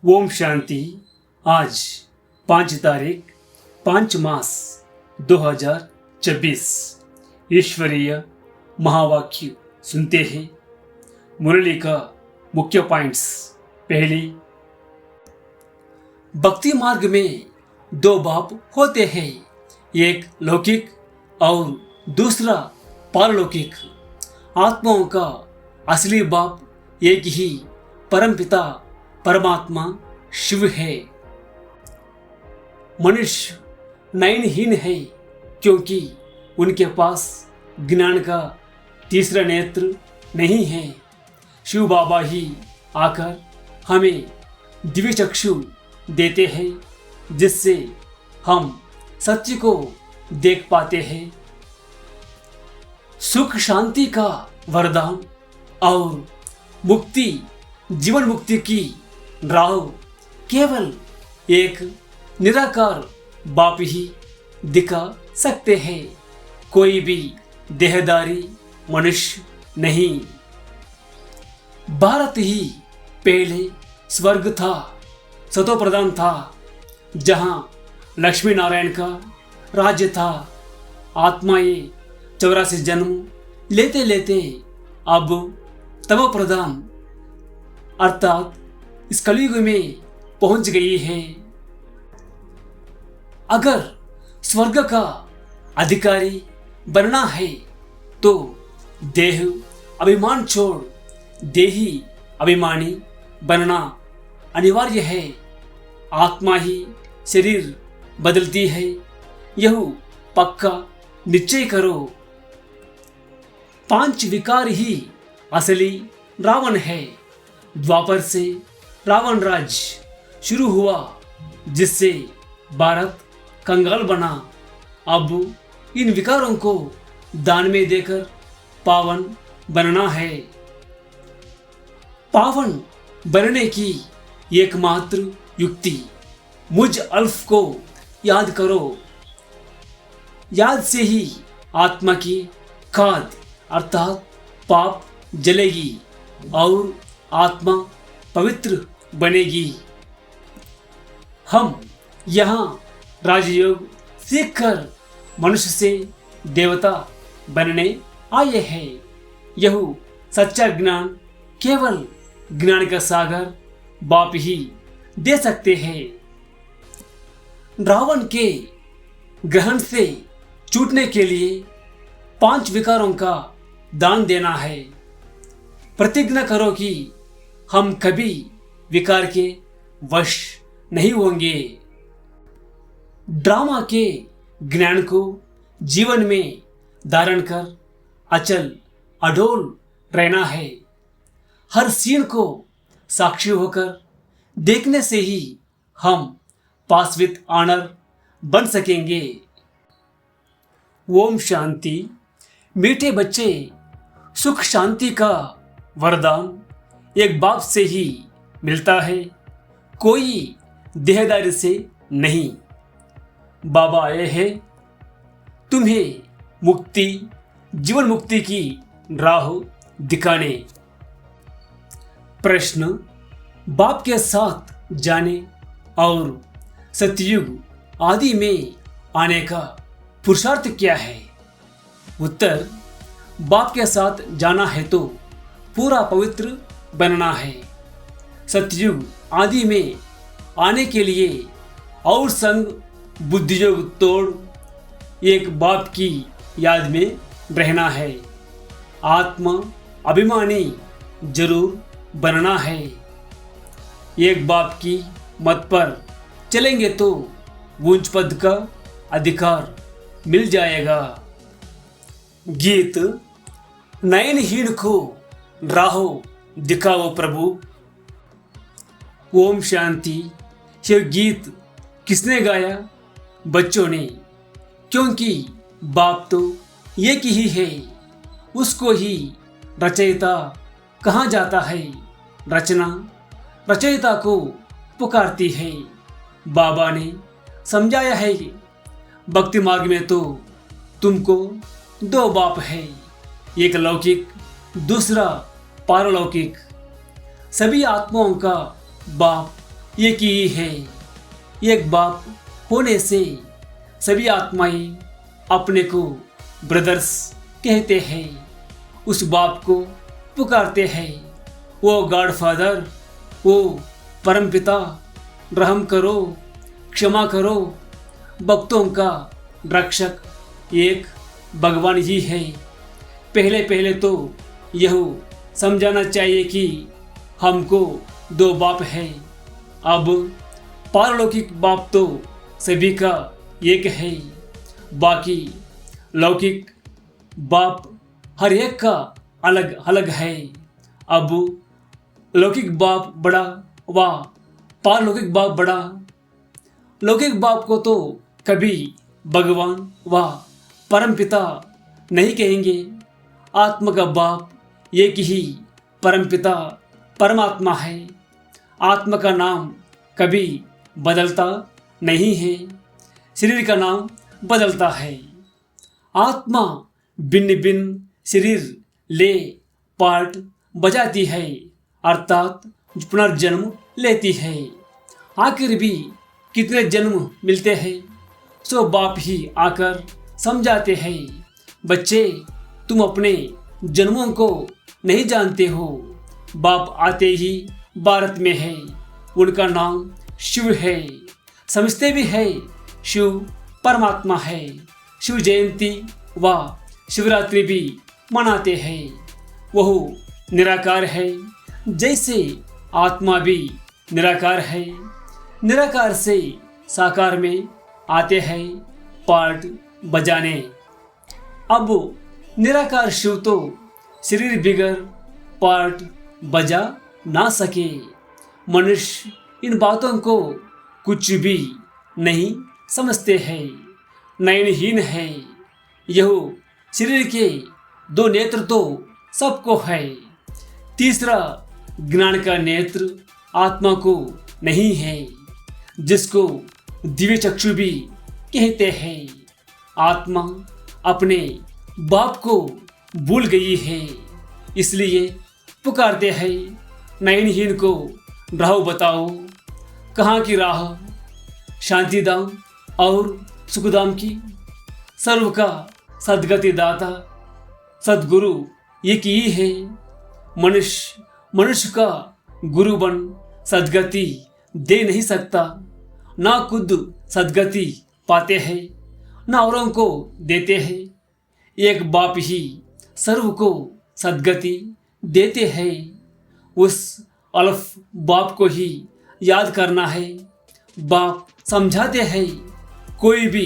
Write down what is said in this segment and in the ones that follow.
ओम शांति। आज 5 तारीख 5 मास 2024 ईश्वरीय महावाक्य सुनते हैं। मुरली का मुख्य पॉइंट्स। पहली, भक्ति मार्ग में 2 बाप होते हैं, एक लौकिक और दूसरा पारलौकिक। आत्माओं का असली बाप एक ही परमपिता परमात्मा शिव है। मनुष्य नयनहीन है क्योंकि उनके पास ज्ञान का तीसरा नेत्र नहीं है। शिव बाबा ही आकर हमें दिव्य चक्षु देते हैं जिससे हम सत्य को देख पाते हैं। सुख शांति का वरदान और मुक्ति, जीवन मुक्ति की राह केवल एक निराकार बाप ही दिखा सकते हैं, कोई भी देहदारी मनुष्य नहीं। भारत ही पहले स्वर्ग था, सतो प्रधान था, जहां लक्ष्मी नारायण का राज्य था। आत्माएं 84 जन्म लेते लेते अब तमो प्रधान अर्थात इस कलयुग में पहुंच गई है। अगर स्वर्ग का अधिकारी बनना है तो देह अभिमान छोड़ देही अभिमानी बनना अनिवार्य है। आत्मा ही शरीर बदलती है, यह पक्का निश्चय करो। 5 विकार ही असली रावण है। द्वापर से रावण राज शुरू हुआ जिससे भारत कंगाल बना। अब इन विकारों को दान में देकर पावन बनना है। पावन बनने की एकमात्र युक्ति मुझ अल्फ को याद करो। याद से ही आत्मा की खाद अर्थात पाप जलेगी और आत्मा पवित्र बनेगी। हम यहाँ राजयोग सीखकर मनुष्य से देवता बनने आए हैं। यह सच्चा ज्ञान केवल ज्ञान का सागर बाप ही दे सकते हैं। रावण के ग्रहण से छूटने के लिए 5 विकारों का दान देना है। प्रतिज्ञा करो कि हम कभी विकार के वश नहीं होंगे। ड्रामा के ज्ञान को जीवन में धारण कर अचल अडोल रहना है। हर सीन को साक्षी होकर देखने से ही हम पास विद ऑनर बन सकेंगे। ओम शांति। मीठे बच्चे, सुख शांति का वरदान एक बाप से ही मिलता है, कोई देहदारी से नहीं। बाबा आए हैं तुम्हें मुक्ति, जीवन मुक्ति की राह दिखाने। प्रश्न, बाप के साथ जाने और सतयुग आदि में आने का पुरुषार्थ क्या है? उत्तर, बाप के साथ जाना है तो पूरा पवित्र बनना है। सतयुग आदि में आने के लिए और संग बुद्धियोग तोड़ एक बाप की याद में रहना है। आत्मा अभिमानी जरूर बनना है। एक बाप की मत पर चलेंगे तो ऊंच पद का अधिकार मिल जाएगा। गीत, नयनहीन को राहो दिखाओ प्रभु। ओम शांति। यह गीत किसने गाया? बच्चों ने, क्योंकि बाप तो एक ही है, उसको ही रचयिता कहा जाता है। रचना रचयिता को पुकारती है। बाबा ने समझाया है कि भक्ति मार्ग में तो तुमको 2 बाप है, एक लौकिक दूसरा पारलौकिक। सभी आत्माओं का बाप एक ही है। एक बाप होने से सभी आत्माएं अपने को ब्रदर्स कहते हैं, उस बाप को पुकारते हैं। वो गॉड फादर, वो परमपिता, रहम करो, क्षमा करो, भक्तों का रक्षक एक भगवान ही है। पहले पहले तो यह समझाना चाहिए कि हमको दो बाप है। अब पारलौकिक बाप तो सभी का एक है, बाकी लौकिक बाप हर एक का अलग अलग है। अब लौकिक बाप बड़ा व पारलौकिक बाप बड़ा। लौकिक बाप को तो कभी भगवान व परमपिता नहीं कहेंगे। आत्मा का बाप एक ही परमपिता परमात्मा है। आत्मा का नाम कभी बदलता नहीं है, शरीर का नाम बदलता है। आत्मा भिन्न भिन्न शरीर ले पार्ट बजाती है, अर्थात पुनर्जन्म लेती है। आखिर भी कितने जन्म मिलते हैं, सो बाप ही आकर समझाते हैं, बच्चे तुम अपने जन्मों को नहीं जानते हो। बाप आते ही भारत में है, उनका नाम शिव है। समझते भी है शिव परमात्मा है। शिव जयंती व शिवरात्रि भी मनाते हैं। वह निराकार है, जैसे आत्मा भी निराकार है। निराकार से साकार में आते हैं पार्ट बजाने। अब निराकार शिव तो शरीर बिगर पार्ट बजा ना सके। मनुष्य इन बातों को कुछ भी नहीं समझते हैं, नयनहीन है। यह शरीर के दो नेत्र तो सबको है, तीसरा ज्ञान का नेत्र आत्मा को नहीं है, जिसको दिव्य चक्षु भी कहते हैं। आत्मा अपने बाप को भूल गई है, इसलिए पुकारते हैं नयनहीन को, राह बताओ कहाँ की राह, शांतिधाम और सुखधाम की। सर्व का सद्गति दाता सद्गुरु एक ही है। मनुष्य का गुरु बन सद्गति दे नहीं सकता, ना खुद सद्गति पाते हैं, ना औरों को देते हैं। एक बाप ही सर्व को सद्गति देते हैं। उस अल्फ बाप को ही याद करना है। बाप समझाते हैं, कोई भी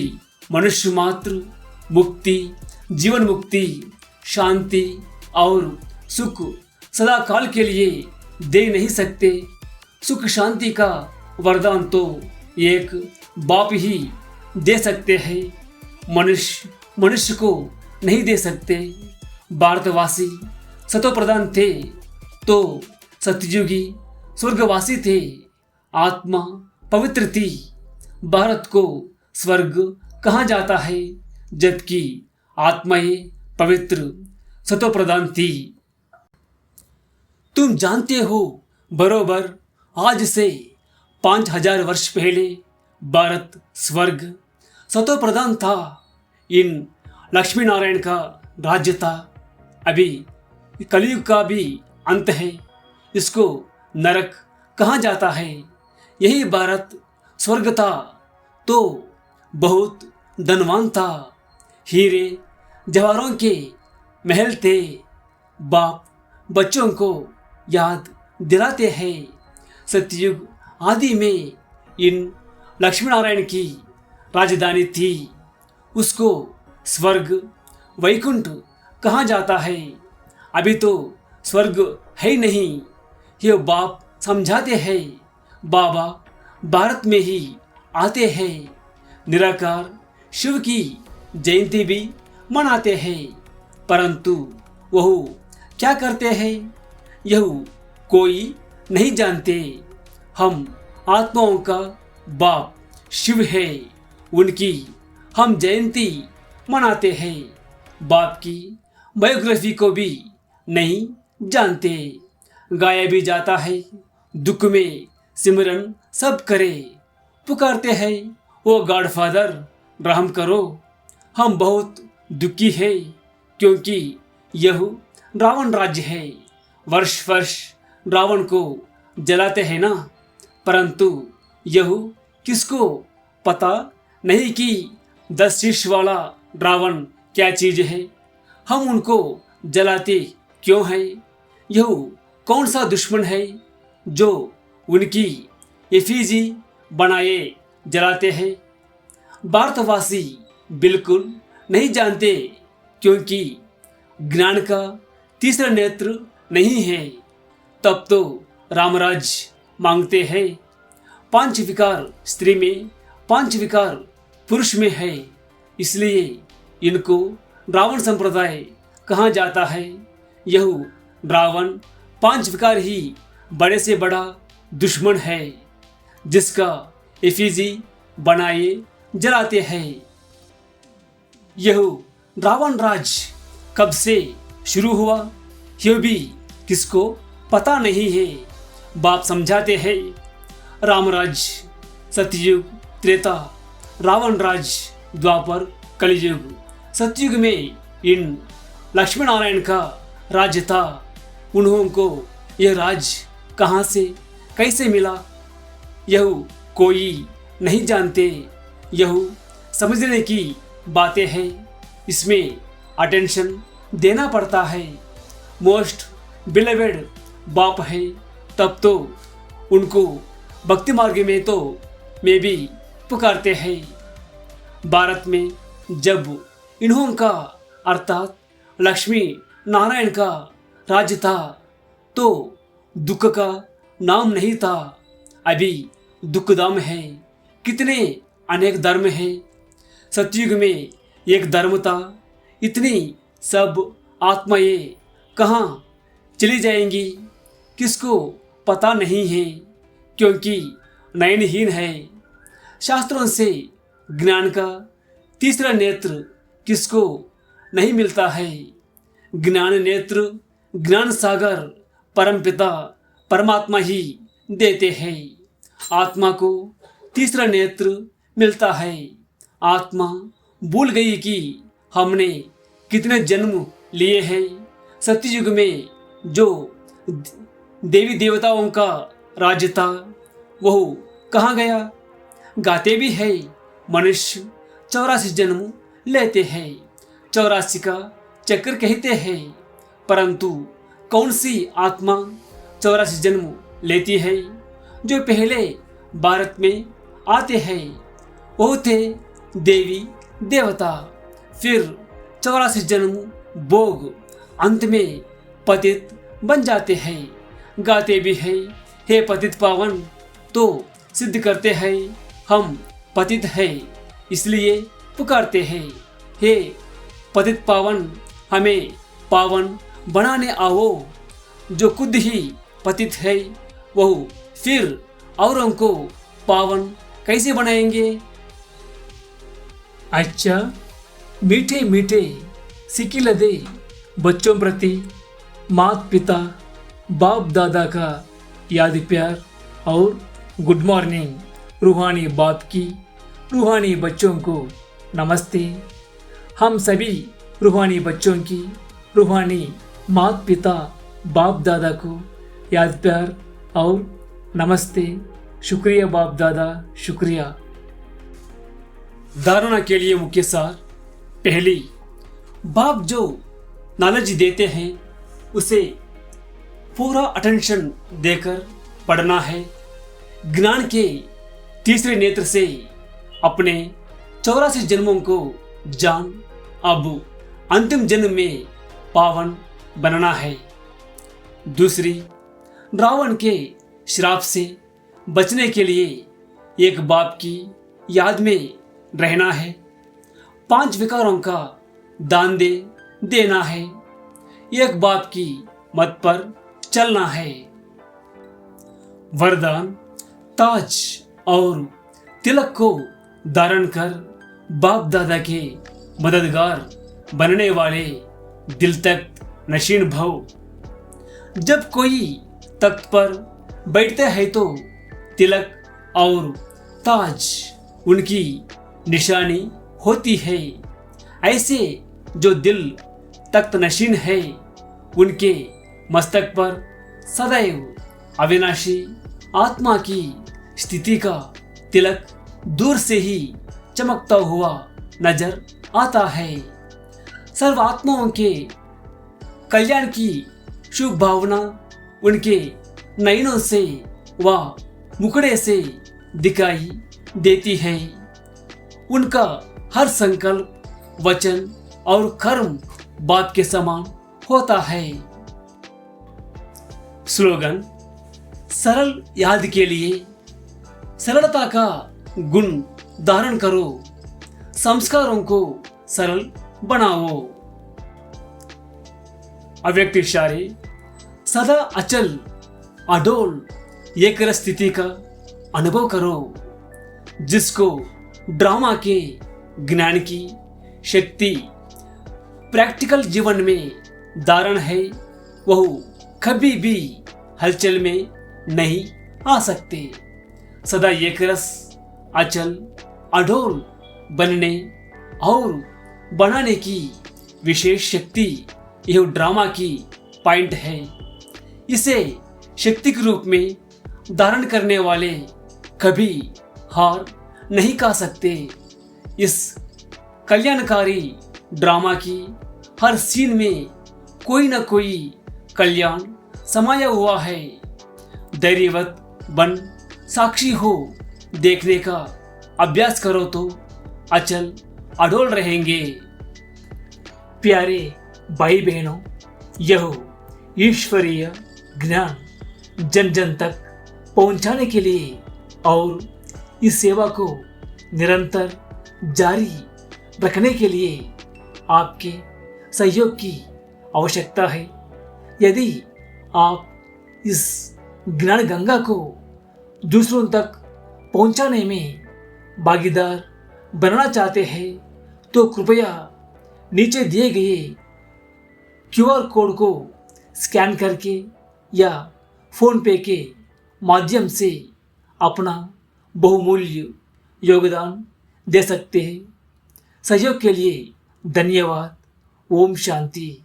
मनुष्य मात्र मुक्ति, जीवन मुक्ति, शांति और सुख सदा काल के लिए दे नहीं सकते। सुख शांति का वरदान तो एक बाप ही दे सकते हैं, मनुष्य को नहीं दे सकते। भारतवासी सतो प्रधान थे तो सत्ययुगी स्वर्गवासी थे। आत्मा पवित्र थी, भारत को स्वर्ग कहा जाता है, जबकि आत्माएं पवित्र सतो प्रधान थी। तुम जानते हो बरोबर आज से 5000 वर्ष पहले भारत स्वर्ग सतो प्रधान था। इन लक्ष्मी नारायण का राज्य था। अभी कलयुग का भी अंत है, इसको नरक कहा जाता है। यही भारत स्वर्ग था तो बहुत धनवान था, हीरे जवाहरों के महल थे। बाप बच्चों को याद दिलाते हैं, सतयुग आदि में इन लक्ष्मी नारायण की राजधानी थी, उसको स्वर्ग वैकुंठ कहा जाता है। अभी तो स्वर्ग है ही नहीं, ये बाप समझाते हैं। बाबा भारत में ही आते हैं, निराकार शिव की जयंती भी मनाते हैं, परंतु वह क्या करते हैं यह कोई नहीं जानते। हम आत्माओं का बाप शिव है, उनकी हम जयंती मनाते हैं। बाप की बायोग्राफी को भी नहीं जानते। गाया भी जाता है, दुख में सिमरन सब करे। पुकारते हैं ओ गॉडफादर रहम करो। हम बहुत दुखी है क्योंकि यह रावण राज्य है। वर्ष वर्ष रावण को जलाते हैं ना, परंतु यह किसको पता नहीं कि 10 शीर्ष वाला रावण क्या चीज है। हम उनको जलाते क्यों हैं? यह कौन सा दुश्मन है जो उनकी एफिजी बनाए जलाते हैं? भारतवासी बिल्कुल नहीं जानते क्योंकि ज्ञान का तीसरा नेत्र नहीं है। तब तो रामराज मांगते हैं। 5 विकार स्त्री में, 5 विकार पुरुष में है, इसलिए इनको रावण संप्रदाय कहा जाता है। यह रावण 5 विकार ही बड़े से बड़ा दुश्मन है जिसका एफिजी बनाए जलाते हैं। यह रावण राज कब से शुरू हुआ यह भी किसको पता नहीं है। बाप समझाते हैं रामराज सतयुग, त्रेता, रावण राज, द्वापर, कलियुग। सतयुग में इन लक्ष्मी नारायण का राज्य था। उन्हों को यह राज कहाँ से कैसे मिला यह कोई नहीं जानते। यह समझने की बातें हैं, इसमें अटेंशन देना पड़ता है। मोस्ट बिलीवेड बाप है, तब तो उनको भक्ति मार्ग में तो में भी पुकारते हैं। भारत में जब इन्हों का अर्थात लक्ष्मी नारायण का राज्य था तो दुख का नाम नहीं था। अभी दुखधाम है। कितने अनेक धर्म है। सतयुग में एक धर्म था। इतनी सब आत्माएं कहाँ चली जाएंगी किसको पता नहीं है क्योंकि नयनहीन है। शास्त्रों से ज्ञान का तीसरा नेत्र किसको नहीं मिलता है। ज्ञान नेत्र ज्ञान सागर परमपिता परमात्मा ही देते हैं। आत्मा को तीसरा नेत्र मिलता है। आत्मा भूल गई कि हमने कितने जन्म लिए हैं। सत्ययुग में जो देवी देवताओं का राज्य था वह कहाँ गया? गाते भी है मनुष्य 84 जन्म लेते हैं, 84 का चक्र कहते हैं, परंतु कौन सी आत्मा 84 जन्म लेती है? जो पहले भारत में आते हैं वो थे देवी देवता, फिर 84 जन्म भोग, अंत में पतित बन जाते हैं। गाते भी है हे पतित पावन, तो सिद्ध करते हैं हम पतित है, इसलिए पुकारते हैं हे पतित पावन हमें पावन बनाने आओ। जो खुद ही पतित है वह फिर औरों को पावन कैसे बनाएंगे? अच्छा, मीठे मीठे सिकिलदे बच्चों प्रति माता पिता बाप दादा का याद प्यार और गुड मॉर्निंग। रूहानी बाप की रूहानी बच्चों को नमस्ते। हम सभी रूहानी बच्चों की रूहानी माता पिता बाप दादा को याद प्यार और नमस्ते। शुक्रिया बाप दादा, शुक्रिया। धारणा के लिए मुख्य सार। पहली, बाप जो नॉलेज देते हैं उसे पूरा अटेंशन देकर पढ़ना है। ज्ञान के तीसरे नेत्र से अपने 84 जन्मों को जान अब अंतिम जन्म में पावन बनना है। दूसरी, रावण के श्राप से बचने के लिए एक बाप की याद में रहना है। 5 विकारों का दान देना है। एक बाप की मत पर चलना है। वरदान, ताज और तिलक को धारण कर बाप दादा के मददगार बनने वाले दिल तख्त नशीन भव। जब कोई तख्त पर बैठता है तो तिलक और ताज उनकी निशानी होती है। ऐसे जो दिल तख्त नशीन है, उनके मस्तक पर सदैव अविनाशी आत्मा की स्थिति का तिलक दूर से ही चमकता हुआ नजर आता है। सर्व आत्माओं के कल्याण की शुभ भावना उनके नयनों से व मुखड़े से दिखाई देती है। उनका हर संकल्प, वचन और कर्म बात के समान होता है। स्लोगन: सरल याद के लिए सरलता का गुण धारण करो, संस्कारों को सरल बनाओ। अव्यक्त इशारे: सदा अचल अडोल एक रस स्थिति का अनुभव करो। जिसको ड्रामा के ज्ञान की शक्ति प्रैक्टिकल जीवन में धारण है, वह कभी भी हलचल में नहीं आ सकते। सदा एक रस अचल अडोल बनने और बनाने की विशेष शक्ति यह ड्रामा की पॉइंट है। इसे शक्ति के रूप में धारण करने वाले कभी हार नहीं खा सकते। इस कल्याणकारी ड्रामा की हर सीन में कोई न कोई कल्याण समाया हुआ है। धैर्यवत बन साक्षी हो देखने का अभ्यास करो तो अचल अडोल रहेंगे। प्यारे भाई बहनों, यह ईश्वरीय ज्ञान जन जन तक पहुंचाने के लिए और इस सेवा को निरंतर जारी रखने के लिए आपके सहयोग की आवश्यकता है। यदि आप इस ज्ञान गंगा को दूसरों तक पहुंचाने में भागीदार बनना चाहते हैं तो कृपया नीचे दिए गए QR कोड को स्कैन करके या फोन पे के माध्यम से अपना बहुमूल्य योगदान दे सकते हैं। सहयोग के लिए धन्यवाद। ओम शांति।